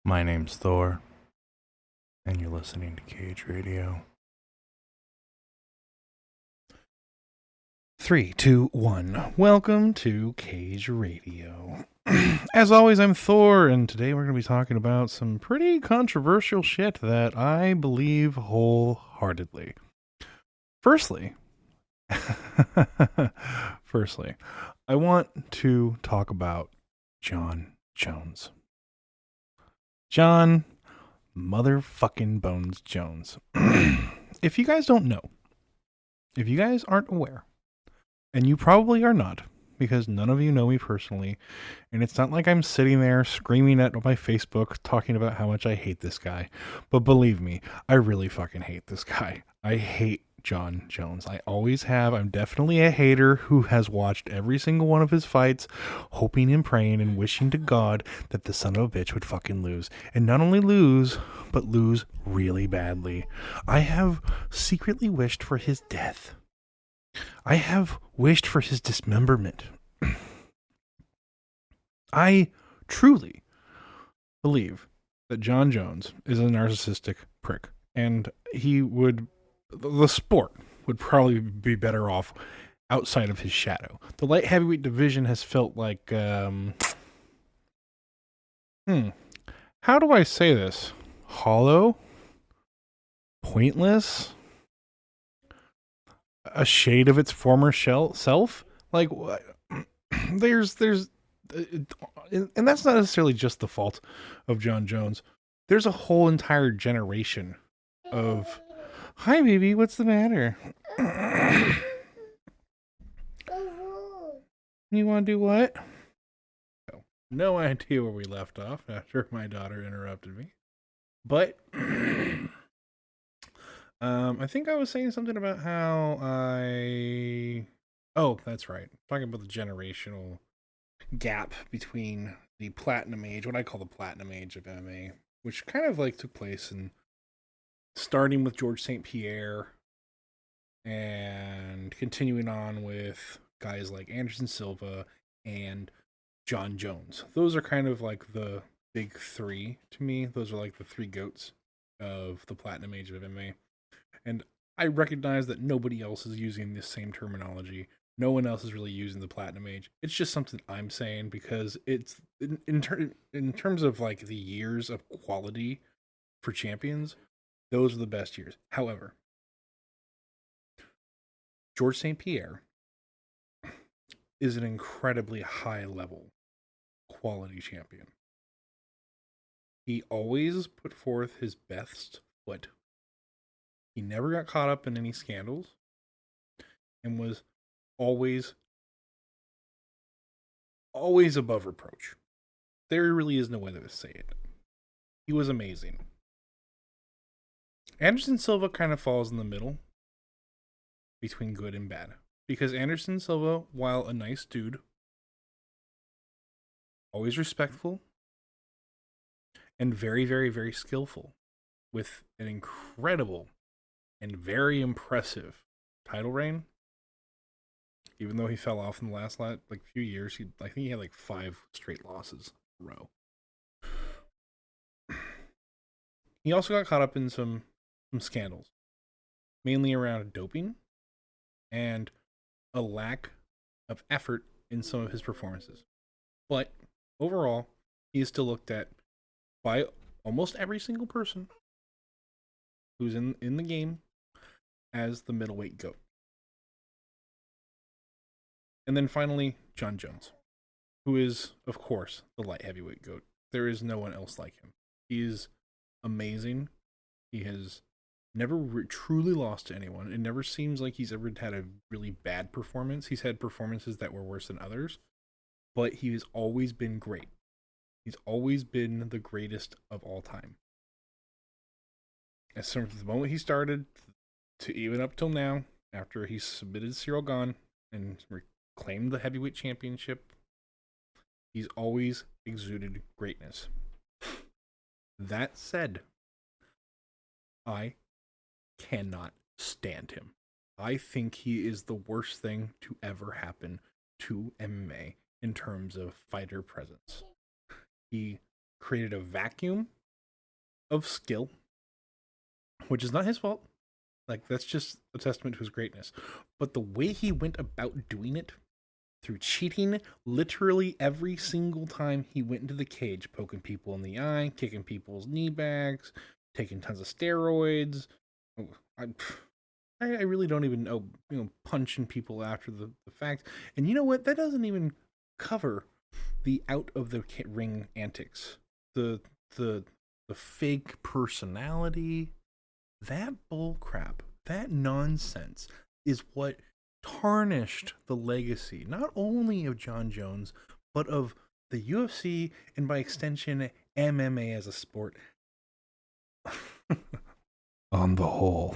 My name's Thor, and you're listening to Cage Radio. 3, 2, 1. Welcome to Cage Radio. As always, I'm Thor, and today we're going to be talking about some pretty controversial shit that I believe wholeheartedly. Firstly, I want to talk about Jon Jones. Jon motherfucking Bones Jones. If you guys don't know, if you guys aren't aware, and you probably are not, because none of you know me personally, and it's not like I'm sitting there screaming at my Facebook talking about how much I hate this guy, but believe me, I really fucking hate this guy. I hate Jon Jones. I always have. I'm definitely a hater who has watched every single one of his fights, hoping and praying and wishing to God that the son of a bitch would fucking lose. And not only lose, but lose really badly. I have secretly wished for his death. I have wished for his dismemberment. I truly believe that Jon Jones is a narcissistic prick, and the sport would probably be better off outside of his shadow. The light heavyweight division has felt like, how do I say this? Hollow? Pointless? A shade of its former self? Like, there's, and that's not necessarily just the fault of Jon Jones. There's a whole entire generation of, hi baby, what's the matter? You want to do what? No idea where we left off after my daughter interrupted me. But I think I was saying something about how oh, that's right. Talking about the generational gap between the platinum age, what I call the platinum age of MMA, which kind of like took place in starting with George St. Pierre and continuing on with guys like Anderson Silva and Jon Jones. Those are kind of like the big three to me. Those are like the three goats of the platinum age of MMA. And I recognize that nobody else is using this same terminology. No one else is really using the platinum age. It's just something I'm saying because it's in terms of like the years of quality for champions, those are the best years. However, George St. Pierre is an incredibly high level quality champion. He always put forth his best foot. He never got caught up in any scandals and was always above reproach. There really is no way to say it. He was amazing. Anderson Silva kind of falls in the middle between good and bad. Because Anderson Silva, while a nice dude, always respectful, and very, very, very skillful, with an incredible and very impressive title reign. Even though he fell off in the last few years, I think he had like 5 straight losses in a row. He also got caught up in some scandals, mainly around doping and a lack of effort in some of his performances. But overall, he is still looked at by almost every single person who's in the game as the middleweight GOAT. And then finally, Jon Jones, who is, of course, the light heavyweight GOAT. There is no one else like him. He is amazing. He has never truly lost to anyone. It never seems like he's ever had a really bad performance. He's had performances that were worse than others, but he has always been great. He's always been the greatest of all time. As from the moment he started to even up till now, after he submitted Cyril Gane and reclaimed the heavyweight championship, he's always exuded greatness. That said, I cannot stand him. I think he is the worst thing to ever happen to MMA in terms of fighter presence. He created a vacuum of skill, which is not his fault. Like, that's just a testament to his greatness. But the way he went about doing it, through cheating, literally every single time he went into the cage, poking people in the eye, kicking people's knee bags, taking tons of steroids. I really don't even know, punching people after the fact. And you know what? That doesn't even cover the out of the ring antics, the fake personality. That bull crap, that nonsense is what tarnished the legacy, not only of Jon Jones, but of the UFC and by extension MMA as a sport. On the whole.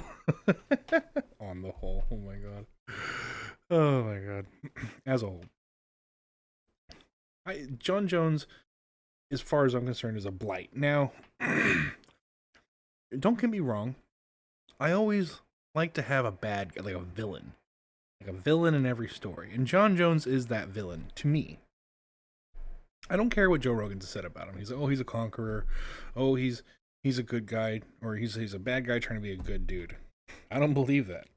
On the whole. Oh my god. Oh my god. As a whole. Jon Jones, as far as I'm concerned, is a blight. Now, don't get me wrong. I always like to have a bad guy, like a villain. Like a villain in every story. And Jon Jones is that villain, to me. I don't care what Joe Rogan said about him. He's like, oh, he's a conqueror. Oh, he's a good guy. Or he's a bad guy trying to be a good dude. I don't believe that.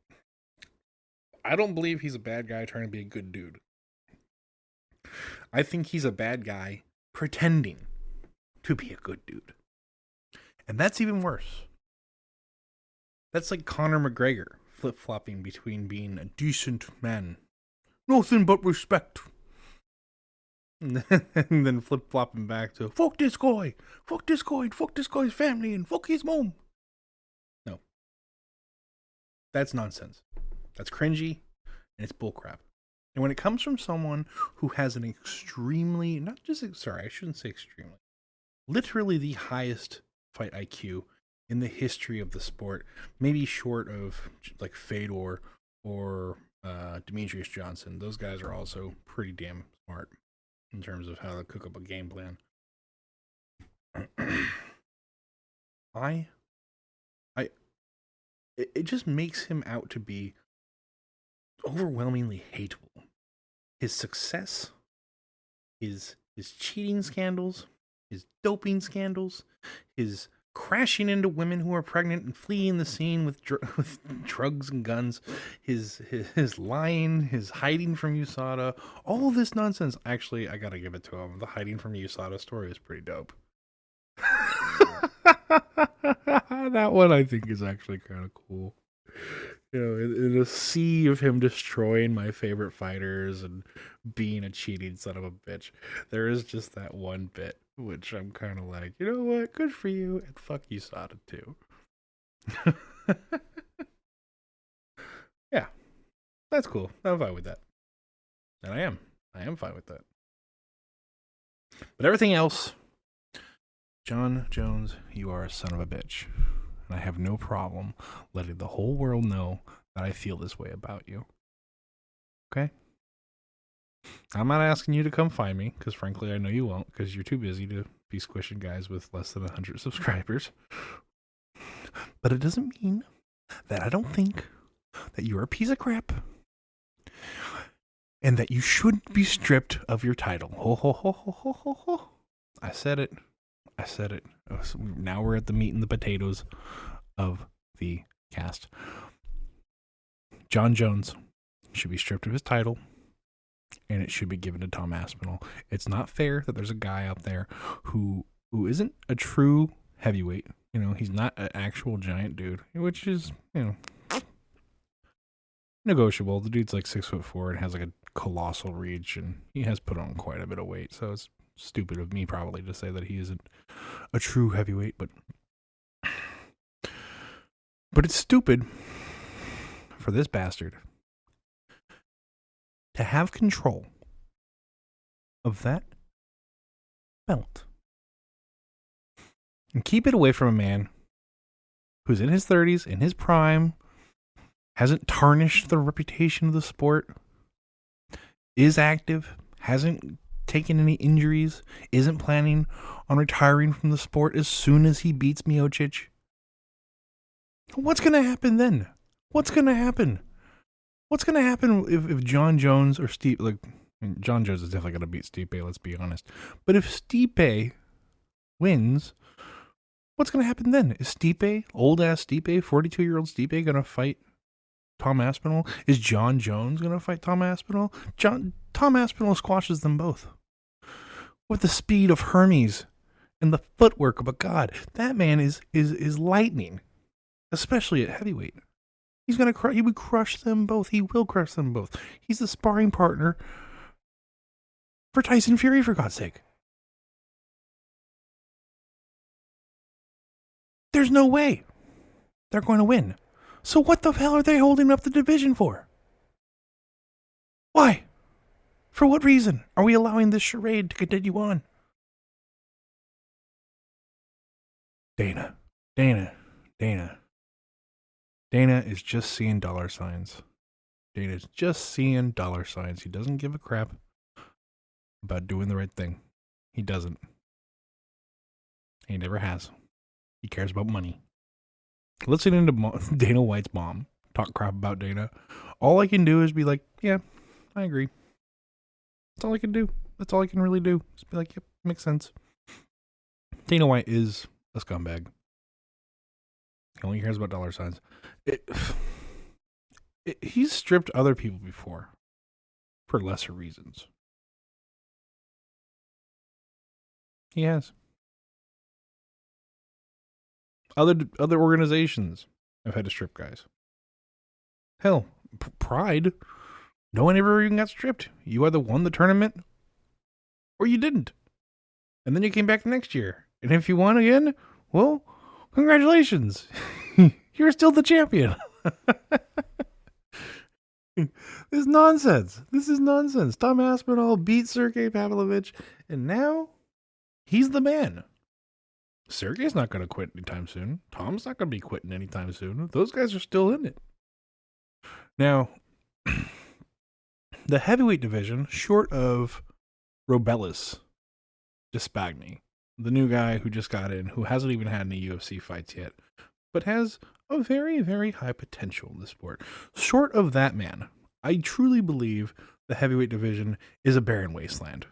I don't believe he's a bad guy trying to be a good dude. I think he's a bad guy pretending to be a good dude. And that's even worse. That's like Conor McGregor flip-flopping between being a decent man, nothing but respect, and then flip-flopping back to fuck this guy, fuck this guy's family, and fuck his mom. No. That's nonsense. That's cringy, and it's bullcrap. And when it comes from someone who has an extremely, I shouldn't say extremely, literally the highest fight IQ in the history of the sport, maybe short of like Fedor or Demetrius Johnson. Those guys are also pretty damn smart in terms of how to cook up a game plan. It just makes him out to be overwhelmingly hateable. His success, his cheating scandals, his doping scandals, his crashing into women who are pregnant and fleeing the scene with drugs and guns, his lying, his hiding from USADA, all this nonsense. Actually, I gotta give it to him. The hiding from USADA story is pretty dope. That one I think is actually kind of cool. In a sea of him destroying my favorite fighters and being a cheating son of a bitch, there is just that one bit which I'm kind of like, you know what? Good for you, and fuck you, Sada too. Yeah, that's cool. I'm fine with that, and I am fine with that. But everything else, Jon Jones, you are a son of a bitch, and I have no problem letting the whole world know that I feel this way about you. Okay? I'm not asking you to come find me, because frankly I know you won't, because you're too busy to be squishing guys with less than 100 subscribers. But it doesn't mean that I don't think that you're a piece of crap, and that you should be stripped of your title. Ho, ho, ho, ho, ho, ho, ho. I said it. Now we're at the meat and the potatoes of the cast. Jon Jones should be stripped of his title, and it should be given to Tom Aspinall. It's not fair that there's a guy out there who isn't a true heavyweight. He's not an actual giant dude, which is, negotiable. The dude's like 6'4" and has like a colossal reach, and he has put on quite a bit of weight. So it's stupid of me probably to say that he isn't a true heavyweight, but it's stupid for this bastard to have control of that belt and keep it away from a man who's in his 30s, in his prime, hasn't tarnished the reputation of the sport, is active, hasn't taken any injuries, isn't planning on retiring from the sport as soon as he beats Miocic. What's going to happen then? What's going to happen? What's going to happen if Jon Jones or Steve, Jon Jones is definitely going to beat Stipe, let's be honest. But if Stipe wins, What's going to happen then? Is Stipe, old-ass Stipe, 42-year-old Stipe, going to fight Tom Aspinall? Is Jon Jones going to fight Tom Aspinall? Tom Aspinall squashes them both with the speed of Hermes and the footwork of a god. That man is lightning, especially at heavyweight. He would crush them both. He will crush them both. He's the sparring partner for Tyson Fury, for God's sake. There's no way they're going to win. So what the hell are they holding up the division for? Why? For what reason are we allowing this charade to continue on? Dana is just seeing dollar signs. Dana's just seeing dollar signs. He doesn't give a crap about doing the right thing. He doesn't. He never has. He cares about money. Listening to Dana White's mom talk crap about Dana, all I can do is be like, yeah, I agree. That's all I can do. That's all I can really do. Just be like, yep, makes sense. Dana White is a scumbag. He only cares about dollar signs. He's stripped other people before for lesser reasons. He has. Other organizations have had to strip guys. Hell, Pride, no one ever even got stripped. You either won the tournament or you didn't. And then you came back the next year. And if you won again, well, congratulations. You're still the champion. This is nonsense. Tom Aspinall beat Sergey Pavlovich, and now he's the man. Sergey's not going to quit anytime soon. Tom's not going to be quitting anytime soon. Those guys are still in it. Now, the heavyweight division, short of Robelis Despagny, the new guy who just got in, who hasn't even had any UFC fights yet, but has a very, very high potential in the sport. Short of that man, I truly believe the heavyweight division is a barren wasteland.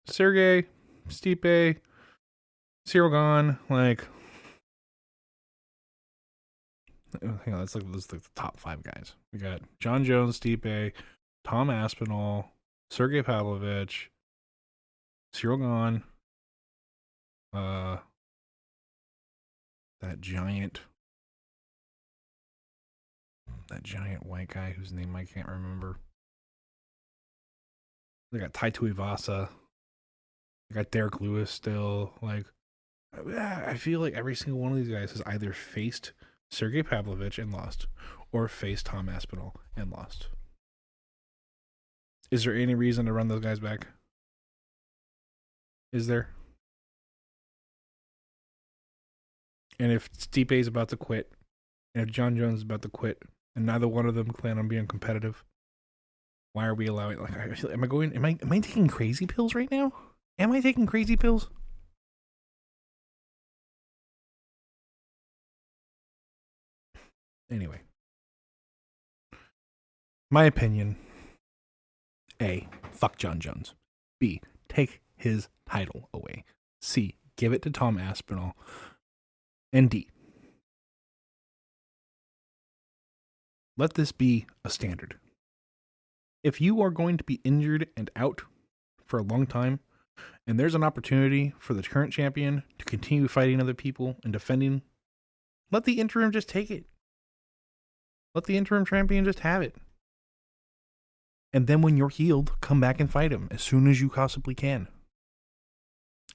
Sergey, Stipe, Cyril Gane, like, hang on, let's look at the top 5 guys. We got Jon Jones, Stipe, Tom Aspinall, Sergey Pavlovich, Cyril Gane, that giant white guy whose name I can't remember. They got Tai Tuivasa. They got Derek Lewis still. Like, I feel like every single one of these guys has either faced Sergey Pavlovich and lost, or faced Tom Aspinall and lost. Is there any reason to run those guys back? Is there? And if Stipe is about to quit, and if Jon Jones is about to quit, and neither one of them plan on being competitive, why are we allowing? Like, am I taking crazy pills right now? Am I taking crazy pills? Anyway, my opinion: A, fuck Jon Jones. B, take his title away. C, give it to Tom Aspinall. And D, let this be a standard. If you are going to be injured and out for a long time, and there's an opportunity for the current champion to continue fighting other people and defending, let the interim just take it. Let the interim champion just have it. And then when you're healed, come back and fight him as soon as you possibly can.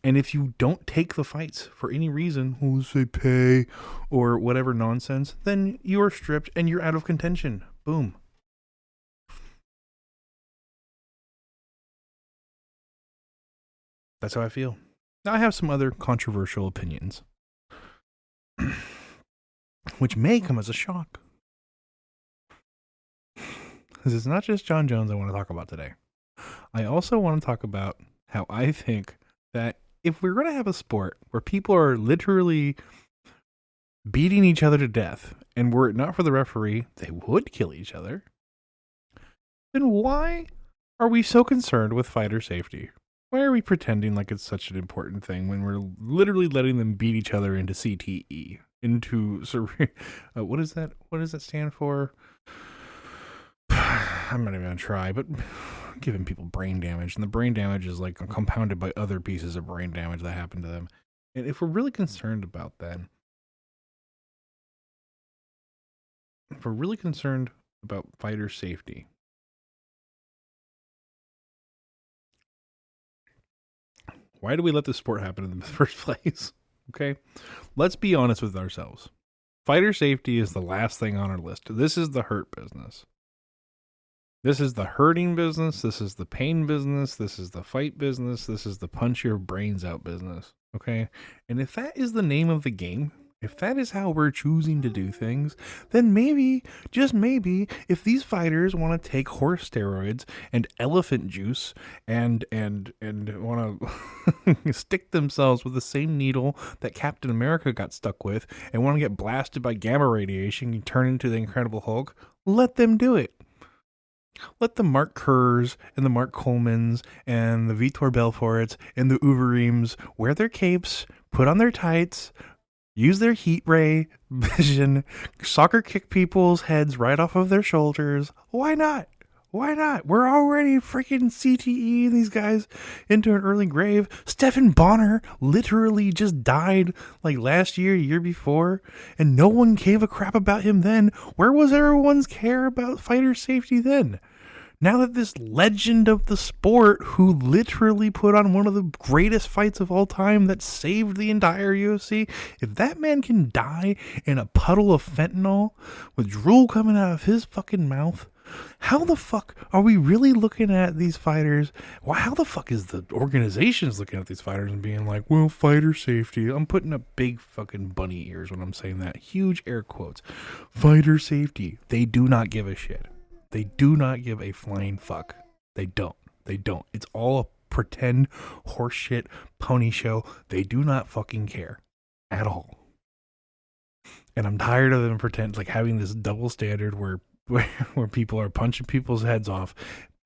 And if you don't take the fights for any reason, we'll say pay or whatever nonsense, then you are stripped and you're out of contention. Boom. That's how I feel. Now, I have some other controversial opinions, which may come as a shock. Because it's not just Jon Jones I want to talk about today. I also want to talk about how I think that if we're going to have a sport where people are literally beating each other to death, and were it not for the referee, they would kill each other, then why are we so concerned with fighter safety? Why are we pretending like it's such an important thing when we're literally letting them beat each other into CTE? What is that? What does that stand for? I'm not even gonna try, but giving people brain damage, and the brain damage is like compounded by other pieces of brain damage that happen to them. And if we're really concerned about that, if we're really concerned about fighter safety, why do we let this sport happen in the first place? Okay, let's be honest with ourselves. Fighter safety is the last thing on our list. This is the hurt business. This is the hurting business. This is the pain business. This is the fight business. This is the punch your brains out business. Okay? And if that is the name of the game, if that is how we're choosing to do things, then maybe, just maybe, if these fighters want to take horse steroids and elephant juice and want to stick themselves with the same needle that Captain America got stuck with and want to get blasted by gamma radiation and turn into the Incredible Hulk, let them do it. Let the Mark Kerrs and the Mark Colemans and the Vitor Belforts and the Ubereems wear their capes, put on their tights, use their heat ray vision, soccer kick people's heads right off of their shoulders. Why not? Why not? We're already freaking CTE these guys into an early grave. Stephen Bonner literally just died like last year, year before, and no one gave a crap about him then. Where was everyone's care about fighter safety then? Now that this legend of the sport, who literally put on one of the greatest fights of all time that saved the entire UFC, if that man can die in a puddle of fentanyl with drool coming out of his fucking mouth, how the fuck are we really looking at these fighters? How the fuck is the organizations looking at these fighters and being like, well, fighter safety? I'm putting up big fucking bunny ears when I'm saying that. Huge air quotes. Fighter safety. They do not give a shit. They do not give a flying fuck. They don't. They don't. It's all a pretend horseshit pony show. They do not fucking care at all. And I'm tired of them like having this double standard where people are punching people's heads off,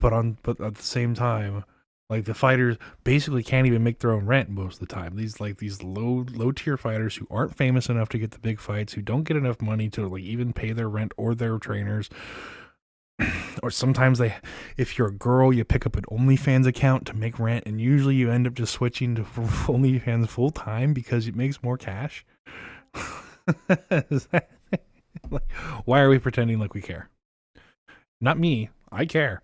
but at the same time, like, the fighters basically can't even make their own rent most of the time. These low tier fighters who aren't famous enough to get the big fights, who don't get enough money to like even pay their rent or their trainers. Or sometimes if you're a girl, you pick up an OnlyFans account to make rent, and usually you end up just switching to OnlyFans full time because it makes more cash. Why are we pretending like we care? Not me. I care.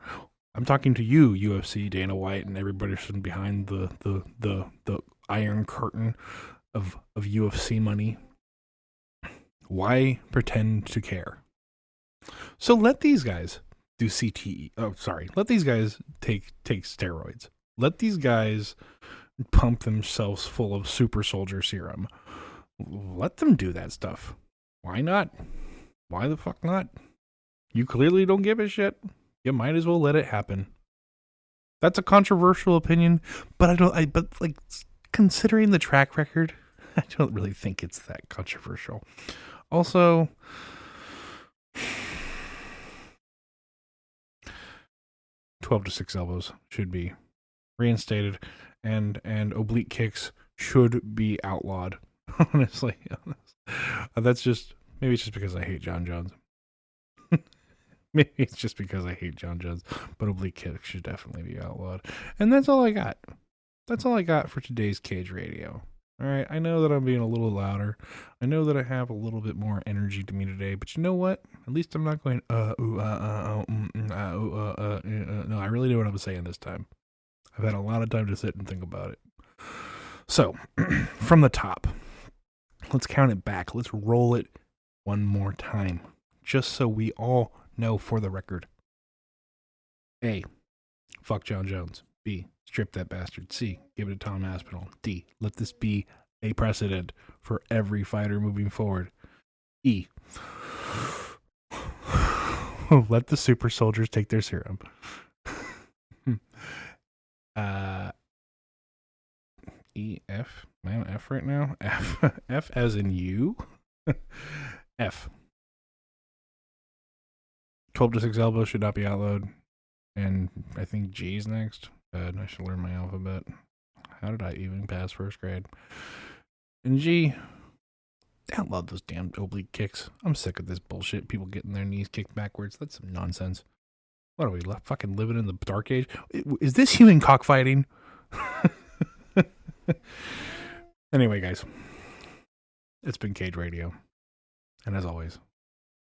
I'm talking to you, UFC, Dana White, and everybody sitting behind the iron curtain of UFC money. Why pretend to care? So let these guys do CTE. Oh, sorry. Let these guys take steroids. Let these guys pump themselves full of super soldier serum. Let them do that stuff. Why not? Why the fuck not? You clearly don't give a shit. You might as well let it happen. That's a controversial opinion, but but considering the track record, I don't really think it's that controversial. Also, 12 to 6 elbows should be reinstated, and oblique kicks should be outlawed. Honestly. That's just, maybe it's just because I hate Jon Jones. Maybe it's just because I hate Jon Jones, but oblique kicks should definitely be outlawed. And that's all I got. That's all I got for today's Cage Radio. All right, I know that I'm being a little louder. I know that I have a little bit more energy to me today, but you know what? At least I'm not going, no, I really know what I'm saying this time. I've had a lot of time to sit and think about it. So, from the top, let's count it back. Let's roll it one more time, just so we all know for the record. A, fuck Jon Jones. B, strip that bastard. C, give it to Tom Aspinall. D, let this be a precedent for every fighter moving forward. E, let the super soldiers take their serum. E, F, am I F right now? F as in you? F. 12 to 6 elbows should not be outlawed. And I think G is next. bad. I should learn my alphabet. How did I even pass first grade? And G, I love those damn oblique kicks. I'm sick of this bullshit. People getting their knees kicked backwards. That's some nonsense. What are we, fucking living in the dark age? Is this human cockfighting? Anyway, guys, it's been Cage Radio. And as always,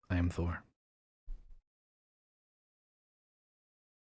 I am Thor.